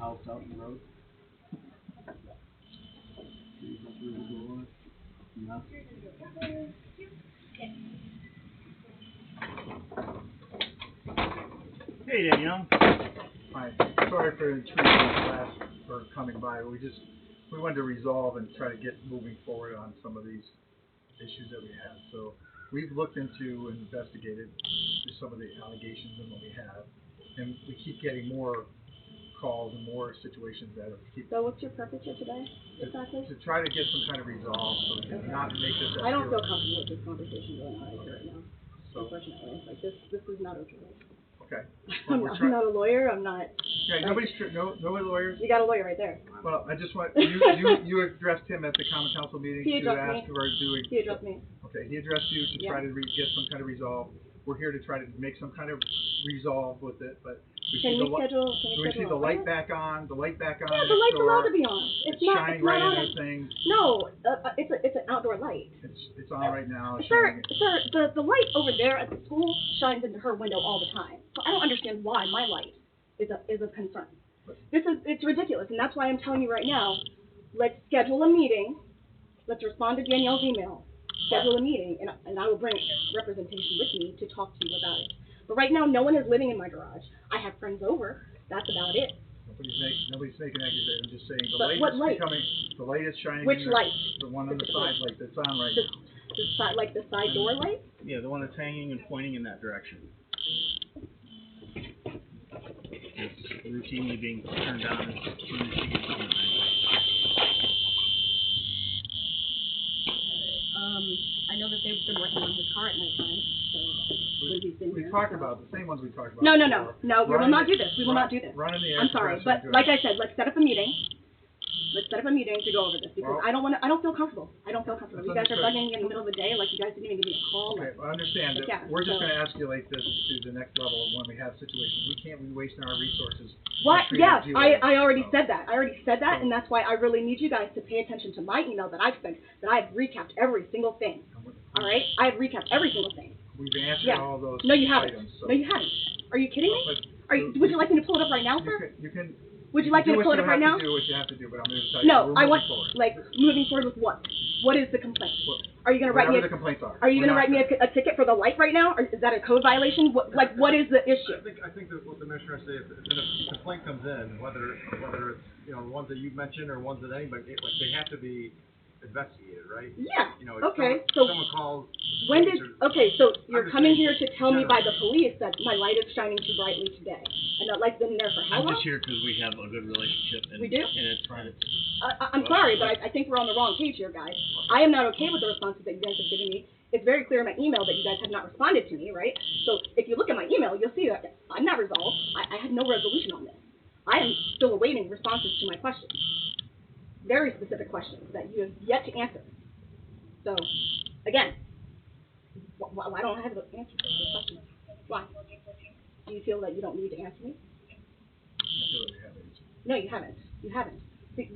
house out in the road? No. Hey, Danielle. Hi. Sorry for intruding class or coming by. We wanted to resolve and try to get moving forward on some of these issues that we have. So we've looked into and investigated some of the allegations and what we have, and we keep getting more calls and more situations that keep. So what's your purpose here today, exactly? To try to get some kind of resolve so we can not make this. I don't feel comfortable with this conversation going on right now. So, unfortunately, like this is not okay. Okay. Well, I'm not a lawyer. I'm not. Okay. No lawyers. You got a lawyer right there. Well, I just want you addressed him at the Common Council meeting to ask or do. He addressed me. Okay, he addressed you to try to get some kind of resolve. We're here to try to make some kind of resolve with it, but we see the light back on. The light back on. Yeah, the light's allowed to be on. It's shining right in everything. No, it's an outdoor light. It's on right now. Sir, the light over there at the school shines into her window all the time. So I don't understand why my light is a concern. It's ridiculous, and that's why I'm telling you right now. Let's schedule a meeting. Let's respond to Danielle's email. Schedule a meeting, and I will bring representation with me to talk to you about it. But right now, no one is living in my garage. I have friends over. That's about it. Nobody's making accusations. I'm just saying the light is shining. Which light? The one on the side light that's on right now. Like the side door light? Yeah, the one that's hanging and pointing in that direction. It's routinely being turned on as soon as she gets home. I know that they've been working on his car at night time, so when he's been here. We talked about the same ones we talked about. No, we will not do this. We will not do this. I'm sorry, but like I said, let's set up a meeting. Let's set up a meeting to go over this because I don't feel comfortable. You guys are bugging me in the middle of the day, like you guys didn't even give me a call. Okay, I understand that. Yeah, we're just going to escalate this to the next level when we have situations. We can't be wasting our resources. What? Yeah, I already said that. And that's why I really need you guys to pay attention to my email that I've sent, that I've recapped every single thing. All right? I've recapped every single thing. We've answered all those No, you haven't. items. So. No, you haven't. Are you kidding me? Would you like me to pull it up right now, sir? You can. Would you like me to pull it up right now? Do what you have to do, but I'm going to tell you. No, I want forward. moving forward with what? What is the complaint? Are you going to write me? The complaints are. Are you going to write me a ticket for the light right now? Or is that a code violation? What is the issue? I think that what the commissioner said, if a complaint comes in, whether it's the ones that you mentioned or ones that anybody, they have to be investigated, right? Yeah. Okay. Someone calls. So you're coming here to tell me by the police that my light is shining too brightly today, and that light's been there for how long? I'm just here because we have a good relationship. And, we do? And it's private. I'm sorry, but I think we're on the wrong page here, guys. I am not okay with the responses that you guys have given me. It's very clear in my email that you guys have not responded to me, right? So if you look at my email, you'll see that I'm not resolved. I had no resolution on this. I am still awaiting responses to my questions. Very specific questions that you have yet to answer. So, again, why don't I have the answer to the questions? Why? Do you feel that you don't need to answer me? I feel like you have answered. No, you haven't. You haven't.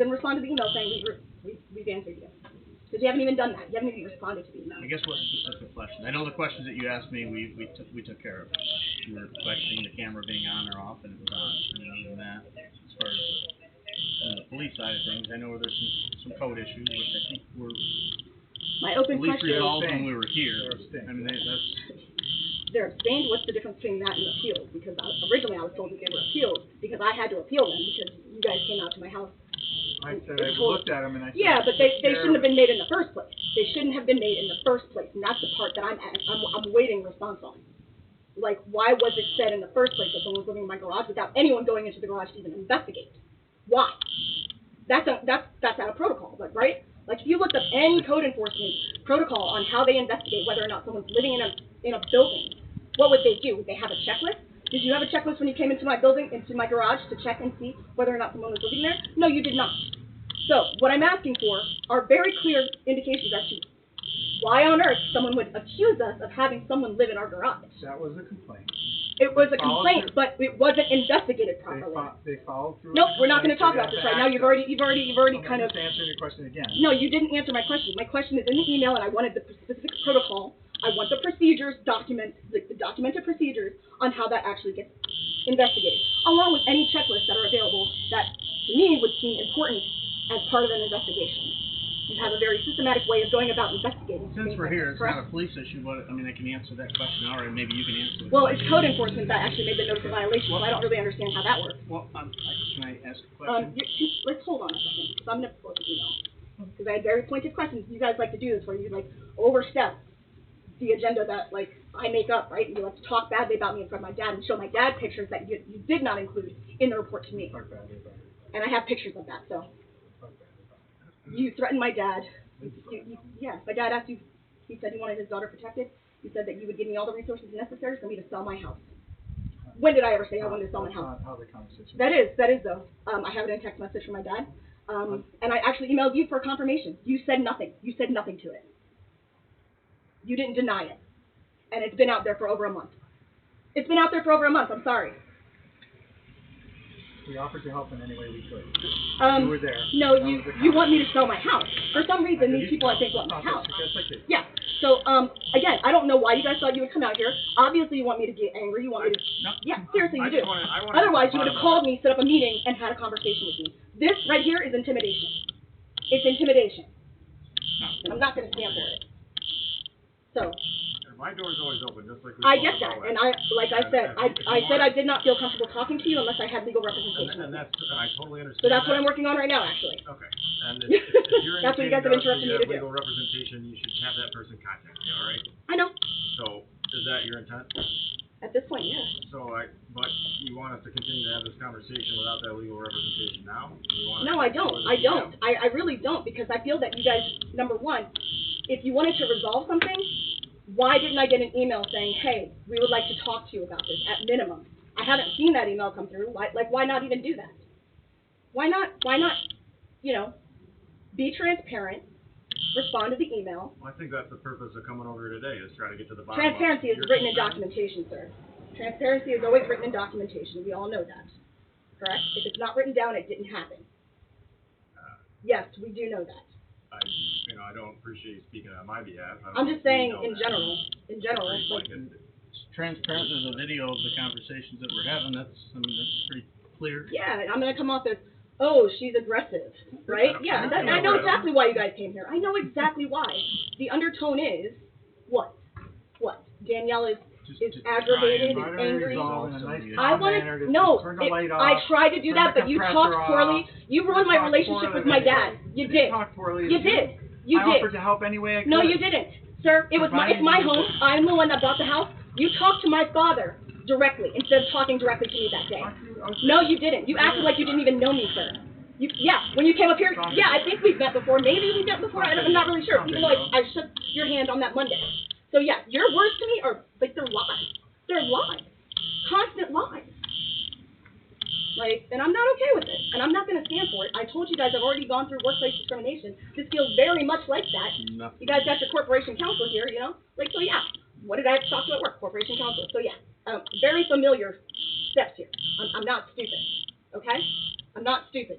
Then respond to the email saying we've answered you. Because you haven't even done that. You haven't even responded to the email. I guess what specific question? I know the questions that you asked me, we took care of. You were questioning the camera being on or off, and it was on. And other than that, as far as the police side of things, I know there's some code issues, which I think were at least resolved when we were here. I mean, they're abstained. What's the difference between that and appealed? Because originally I was told that they were appealed because I had to appeal them because you guys came out to my house. I said I looked at them and I said, yeah, but they shouldn't have been made in the first place. They shouldn't have been made in the first place, and that's the part that I'm waiting response on. Like, why was it said in the first place that someone was living in my garage without anyone going into the garage to even investigate? Why? That's out of protocol, right? Like, if you looked up any code enforcement protocol on how they investigate whether or not someone's living in a building, what would they do? Would they have a checklist? Did you have a checklist when you came into my building, into my garage, to check and see whether or not someone was living there? No, you did not. So, what I'm asking for are very clear indications as to why on earth someone would accuse us of having someone live in our garage. That was a complaint. It was a complaint, but it wasn't investigated properly. They followed through. Nope, we're not going to talk about this right now. You've already kind of. I'm just answering your question again. No, you didn't answer my question. My question is in the email, and I wanted the specific protocol I want the procedures the documented procedures on how that actually gets investigated, along with any checklists that are available that to me would seem important as part of an investigation. You have a very systematic way of going about investigating. Since we're here, it's correct? not a police issue, but, I mean, I can answer that question now, or maybe you can answer it. Well, it's code enforcement that actually made the notice of violation, so I don't really understand how that works. Well, can I ask a question? Let's hold on a second, because I'm going to close the email. Because I had very pointed questions. You guys like to do this, where you, like, overstep the agenda that, like, I make up, right? You like to talk badly about me in front of my dad and show my dad pictures that you did not include in the report to me. And I have pictures of that, so. You threatened my dad. Yeah, my dad asked you, he said he wanted his daughter protected. He said that you would give me all the resources necessary for me to sell my house. When did I ever say I wanted to sell my house? How the conversation. That is though. I have it in a text message from my dad. And I actually emailed you for confirmation. You said nothing. You said nothing to it. You didn't deny it. And it's been out there for over a month. It's been out there for over a month. I'm sorry. We offered to help in any way we could. You were there. No, you want me to sell my house. For some reason, these people, I think, want my house. Yeah. So, again, I don't know why you guys thought you would come out here. Obviously, you want me to get angry. You want me to... Yeah, seriously, you do. Otherwise, you would have called me, set up a meeting, and had a conversation with me. This right here is intimidation. It's intimidation. And I'm not going to stand for it. So... My door's always open, just like we I get that, and I said I did not feel comfortable talking to you unless I had legal representation. And I totally understand. So that's what I'm working on right now, actually. Okay. And if you're That's what you guys have interrupted me to do. legal representation, you should have that person contact me, all right? I know. So, is that your intent? At this point, yes. But you want us to continue to have this conversation without that legal representation now? No, I don't. I really don't, because I feel that you guys, number one, if you wanted to resolve something, why didn't I get an email saying, hey, we would like to talk to you about this, at minimum? I haven't seen that email come through. Why not even do that? Why not, be transparent, respond to the email. Well, I think that's the purpose of coming over here today, is try to get to the bottom Transparency is written in documentation, sir. Transparency is always written in documentation. We all know that. Correct? If it's not written down, it didn't happen. Yes, we do know that. I don't appreciate you speaking on my behalf. I'm just saying, in general, It's transparent. There's a video of the conversations that we're having. That's pretty clear. Yeah, and I'm going to come off as, oh, she's aggressive, right? Yeah, I know exactly why you guys came here. I know exactly why. The undertone is, what? Danielle is aggravated, is angry. I tried to do that, but you talked poorly. You ruined my relationship with my dad. You did. I offered to help any way I could. No, you didn't, sir. It's my home. I'm the one that bought the house. You talked to my father directly instead of talking directly to me that day. No, you didn't. You acted like you didn't even know me, sir. When you came up here, I think we've met before. Maybe we met before. I'm not really sure. Even though I shook your hand on that Monday. So yeah, your words to me are they're lies. They're lies. Constant lies. And I'm not okay with it, and I'm not going to stand for it. I told you guys I've already gone through workplace discrimination. This feels very much like that. No. You guys got your corporation counsel here, so yeah. What did I have to talk to at work? Corporation counsel. So yeah, very familiar steps here. I'm not stupid, okay? I'm not stupid.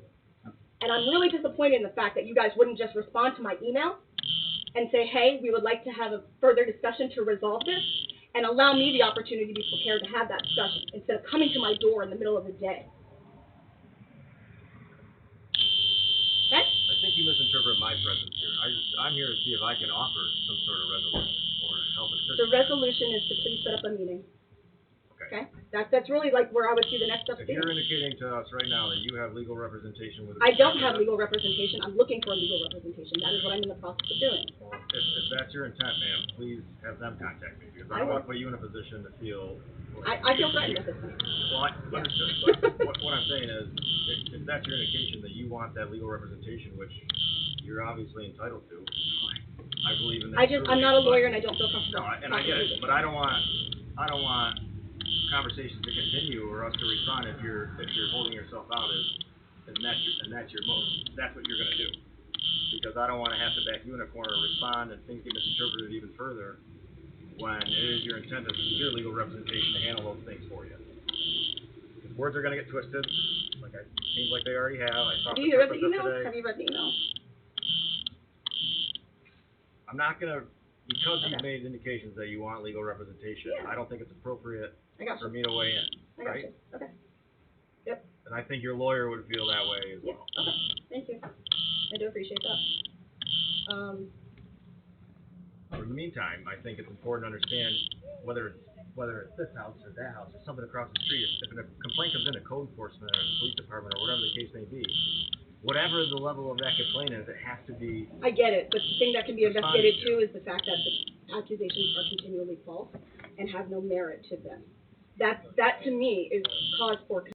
And I'm really disappointed in the fact that you guys wouldn't just respond to my email and say, hey, we would like to have a further discussion to resolve this, and allow me the opportunity to be prepared to have that discussion instead of coming to my door in the middle of the day. Okay? I think you misinterpret my presence here. I'm here to see if I can offer some sort of resolution or help assist. The resolution is to please set up a meeting. Okay? That's really where I would see the next step. If you're indicating to us right now that you have legal representation with... I don't have legal representation. I'm looking for legal representation. That is what I'm in the process of doing. Well, if that's your intent, ma'am, please have them contact me, because I don't want to put you in a position to feel... I feel threatened at this point. Well, I understood. But what I'm saying is, if that's your indication that you want that legal representation, which you're obviously entitled to, I believe in that. I'm not a lawyer and I don't feel comfortable. No, and I get it, but I don't want conversations to continue or us to respond if you're holding yourself out and that's your motive. That's what you're going to do, because I don't want to have to back you in a corner and respond and things get misinterpreted even further when it is your intent to secure legal representation to handle those things for you. If words are going to get twisted, it seems like they already have. Have you read the email? Have you read the email? I'm not going to because you've Okay. made indications that you want legal representation, Yeah. I don't think it's appropriate I got for you. me to weigh in, I got right? you. Okay. Yep. And I think your lawyer would feel that way as Yeah. well. Okay. Thank you. I do appreciate that. In the meantime, I think it's important to understand whether it's this house or that house or something across the street. If a complaint comes into code enforcement or the police department or whatever the case may be, whatever the level of that complaint is, it has to be. I get it, but the thing that can be investigated Responded to. too is the fact that the accusations are continually false and have no merit to them. That to me is cause for